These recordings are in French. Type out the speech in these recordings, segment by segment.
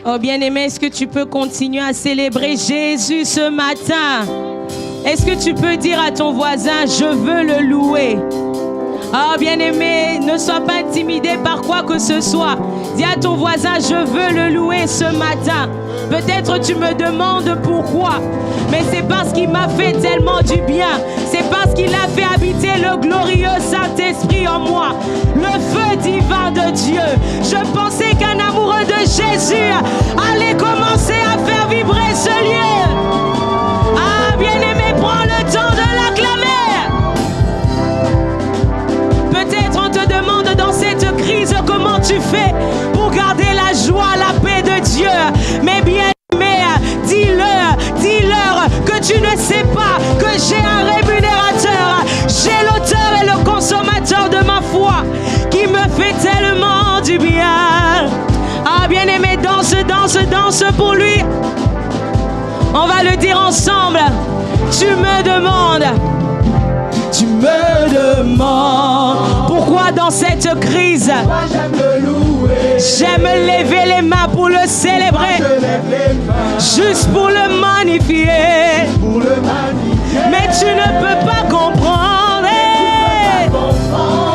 Oh bien-aimé, est-ce que tu peux continuer à célébrer Jésus ce matin? Est-ce que tu peux dire à ton voisin, je veux le louer? Oh bien-aimé, ne sois pas intimidé par quoi que ce soit. Dis à ton voisin, je veux le louer ce matin. Peut-être tu me demandes pourquoi, mais c'est parce qu'il m'a fait tellement du bien. C'est parce qu'il a fait habiter le glorieux Saint-Esprit en moi, le feu divin de Dieu. Je pensais qu'un amoureux de Jésus allait commencer à faire vibrer ce lieu. Ah bien-aimé, prends le temps de l'acclamer. Peut-être on te demande dans cette crise comment tu fais pour garder la joie, la paix de Dieu. Mais bien aimé, dis-leur que tu ne sais pas que j'ai un rémunérateur. J'ai l'auteur et le consommateur de ma foi qui me fait tellement du bien. Ah bien aimé, danse, danse, danse pour lui. On va le dire ensemble. Tu me demandes pourquoi dans cette crise j'aime lever les mains pour le célébrer, juste pour le magnifier. Mais tu ne peux pas comprendre.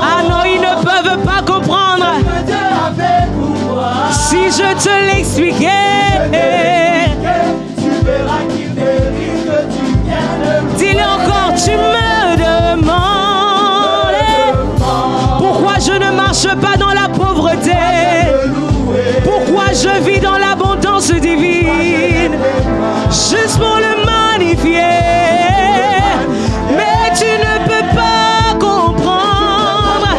Ah non, ils ne peuvent pas comprendre. Si je te l'expliquais, dis-le encore, tu me demandes pourquoi je ne marche pas dans la pauvreté, pourquoi je vis dans l'abondance divine, juste pour le magnifier. Mais tu ne peux pas comprendre.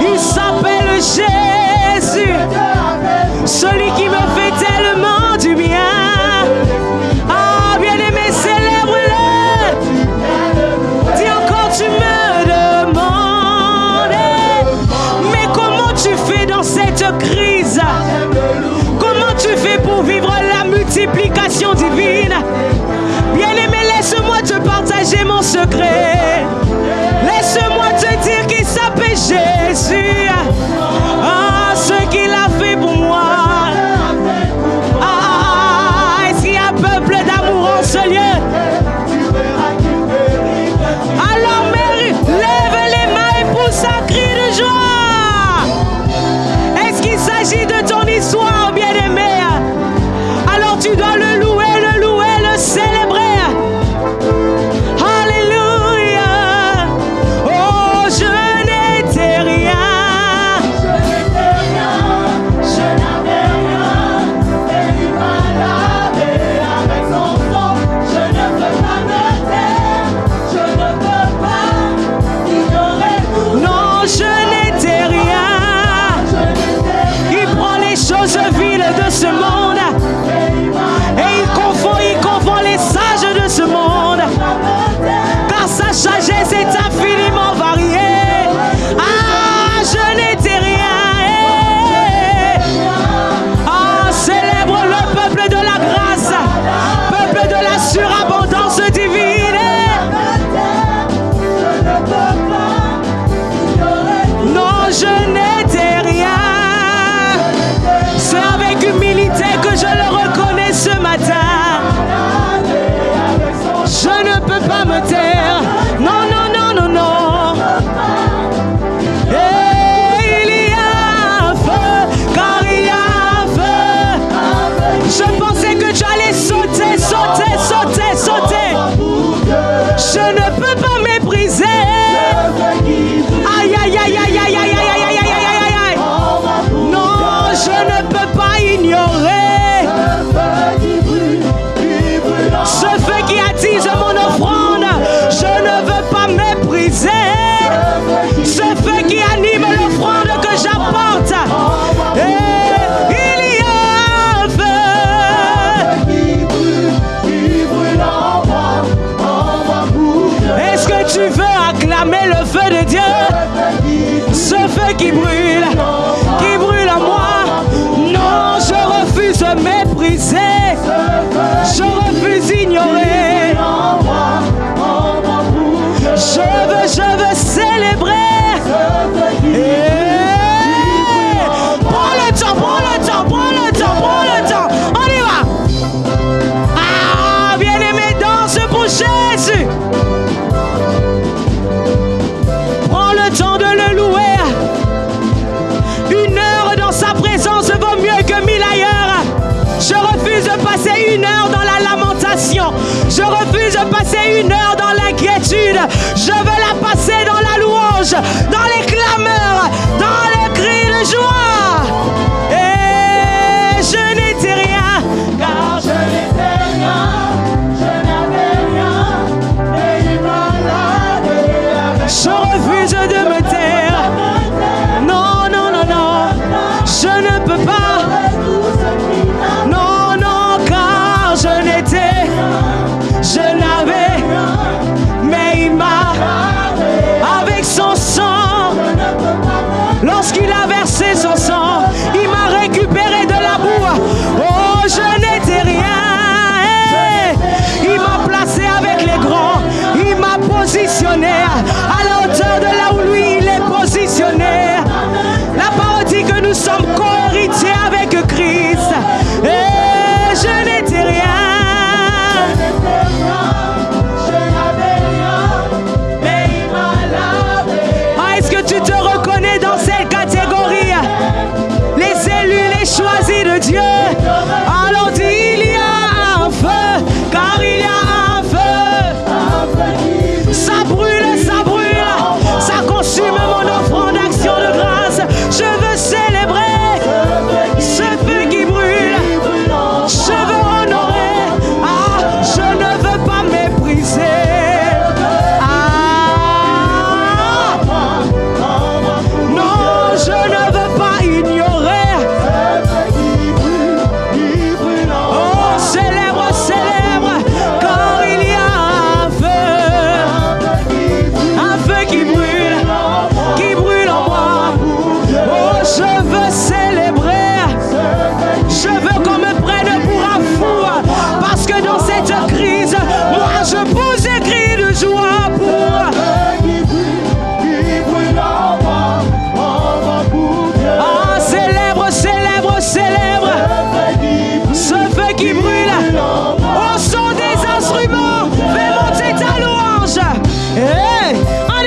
Il s'appelle Jésus, celui qui me fait tellement du bien. Ah bien-aimé, célèbre-le. Dis encore, tu me demandes, mais comment tu fais dans cette crise? Comment tu fais pour vivre la multiplication divine? Bien-aimé, laisse-moi te partager mon secret. Laisse-moi te dire qu'il s'appelle Jésus. Ah, ce qu'il a fait pour moi. Ah, est-ce qu'il y a un peuple d'amour en ce lieu? Alors Mary, lève les mains et pousse un cri de joie. Est-ce qu'il s'agit de ton histoire, bien-aimé? Alors tu dois le louer, le célébrer. Alléluia. Oh, je n'étais rien. Je n'avais rien. Et il m'a lavé avec son sang. Je ne peux pas me taire. Je ne peux pas ignorer tout. Non, je n'étais rien. Il prend les choses viles de ce monde et il confond les sages de ce monde, car sa sagesse est infiniment variée. Ah, je n'étais rien. Ah, célèbre le peuple de la grâce, peuple de la surabondance divine. Non, je n'étais rien. C'est avec humilité veux passer une heure dans l'inquiétude. Je veux la passer dans la louange, dans les clameurs, dans les cris de joie. Et je n'étais rien, Car je n'étais rien, je n'avais rien, et il m'a lavé avec je refuse de me taire. Non, non, non, non, je ne peux pas. tout ce qui n'a Non, non, car je n'étais, je n'avais, mais il m'a, avec son sang, lorsqu'il a versé son sang, il m'a récupéré de la boue. Oh, je n'étais rien. Il m'a placé avec les grands, il m'a positionné à la hauteur de là où lui il est positionné. La parole dit que nous sommes co-héritiers avec Christ. Et je n'étais rien. je n'avais rien, mais il m'a lavé. Ah, est-ce que tu te reconnais dans cette catégorie? Les élus, les choisis de Dieu. Alors dis, il y a un feu, car il y a un feu. Ça brûle, ça consume mon offrande d'action de grâce. Je veux célébrer ce feu qui brûle. Je veux honorer. Ah, je ne veux pas mépriser. Ah, non, je ne veux pas ignorer. Oh, célèbre, car il y a un feu qui brûle en moi. Oh, je veux célébrer. Je veux qu'on me prenne pour un fou, parce que dans cette crise, moi je pousse des cris de joie pour. Ah, célèbre, ce feu qui brûle. Au son des instruments, fais monter ta louange. Hey, on y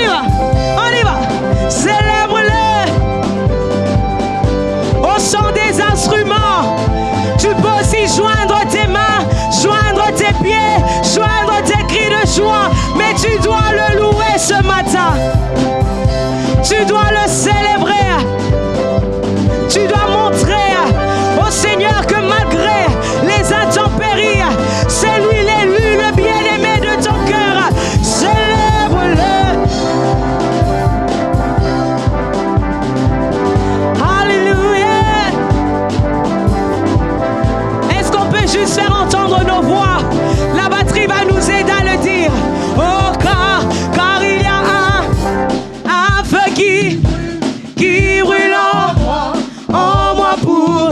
va. Célèbre-le. Au son des instruments, tu peux aussi joindre tes mains, joindre tes pieds, joindre tes cris de joie, mais tu dois le louer ce matin. Tu dois le célébrer. Tu dois montrer au Seigneur que malgré les intempéries, c'est lui l'élu, le bien-aimé de ton cœur. Célèbre-le. Alléluia. Est-ce qu'on peut juste faire entendre nos voix? La batterie va nous aider à le dire. Oh, car il y a un feu qui brûle en moi pour.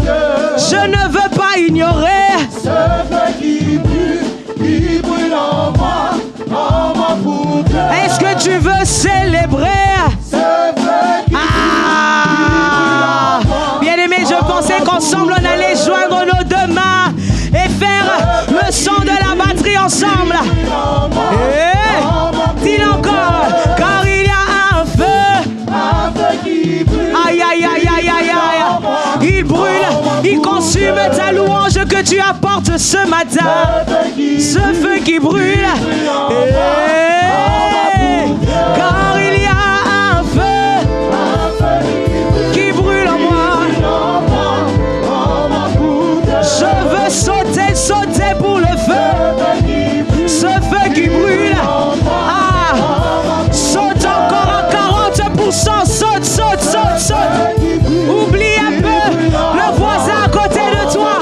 Je ne veux pas ignorer. Ce feu qui brûle en moi pour Dieu. Est-ce que tu veux célébrer? Ce feu qui Ah, bien-aimé, je pensais qu'ensemble on allait joindre nos deux mains et faire le son de la batterie ensemble. Dis-le encore, car il y a un feu. qui brûle. Aïe, aïe, aïe, aïe, aïe, aïe. Il brûle, il consume ta louange que tu apportes ce matin. Ce feu qui brûle. Car il y a un feu qui brûle en moi. Je veux sauter pour le feu. Ce feu qui brûle. Ah, saute encore à 40%. Saute. Oublie un peu le voisin à côté de toi.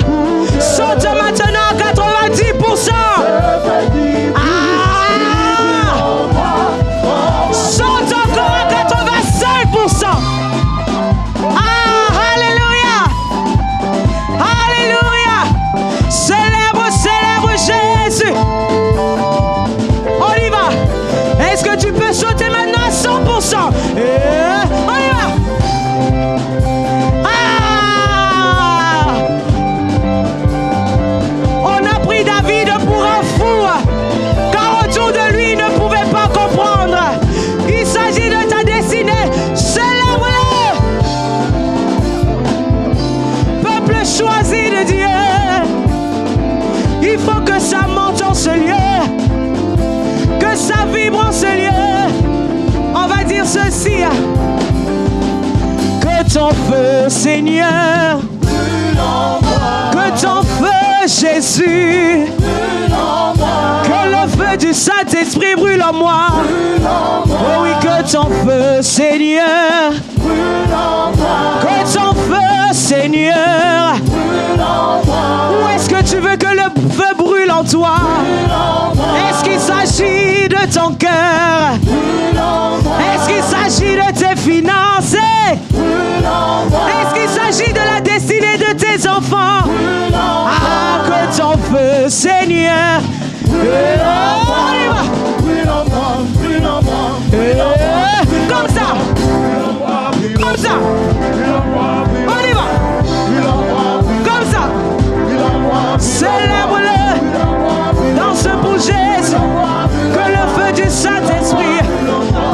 Saute maintenant à 90%. Ah, saute encore à 85%. Ah, alléluia. Célèbre Jésus. On y va. Est-ce que tu peux sauter maintenant à 100%? On y va. Ah! On a pris David pour un fou, car autour de lui il ne pouvait pas comprendre. Il s'agit de ta destinée. Célèbre-le. Peuple choisi de Dieu, il faut que ça monte en ce lieu. vibre en ce lieu. On va dire ceci. Que ton feu, Seigneur, que ton feu, Jésus, que le feu du Saint-Esprit brûle en moi. Oh oui, que ton feu, Seigneur, que ton feu, Seigneur. Où est-ce que tu veux que le feu brûle en toi? Est-ce qu'il s'agit de ton cœur? Est-ce qu'il s'agit de tes finances? Est-ce qu'il s'agit de la destinée de tes enfants? Ah, que ton feu, Seigneur. Comme ça. Comme ça. On y va. Comme ça. Célèbre-le. Danse pour Jésus. Que le feu du Saint-Esprit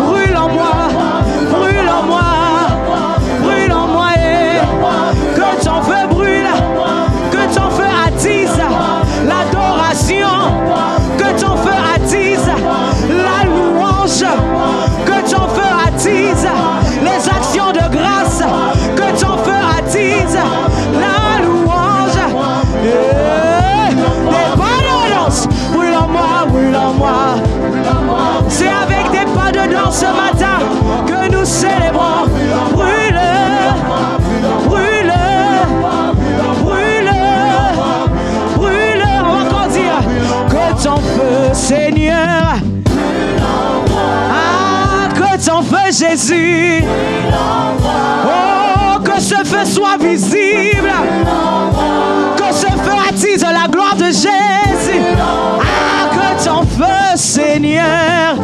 brûle en moi. Brûle en moi. Brûle en moi. Que ton feu brûle. Que ton feu attise l'adoration. Que ton feu attise la louange. Que ton feu attise les actions de grâce. Que ton feu attise la louange. Des pas de danse. Brûle en moi, brûle en moi. C'est avec des pas de danse ce matin que nous célébrons. Brûle, brûle, brûle, brûle. On va encore dire que ton feu, Seigneur. Ah, que ton feu, Jésus. Oh, que ce feu soit visible. Que ce feu attise la gloire de Jésus. Ah, que ton feu, Seigneur.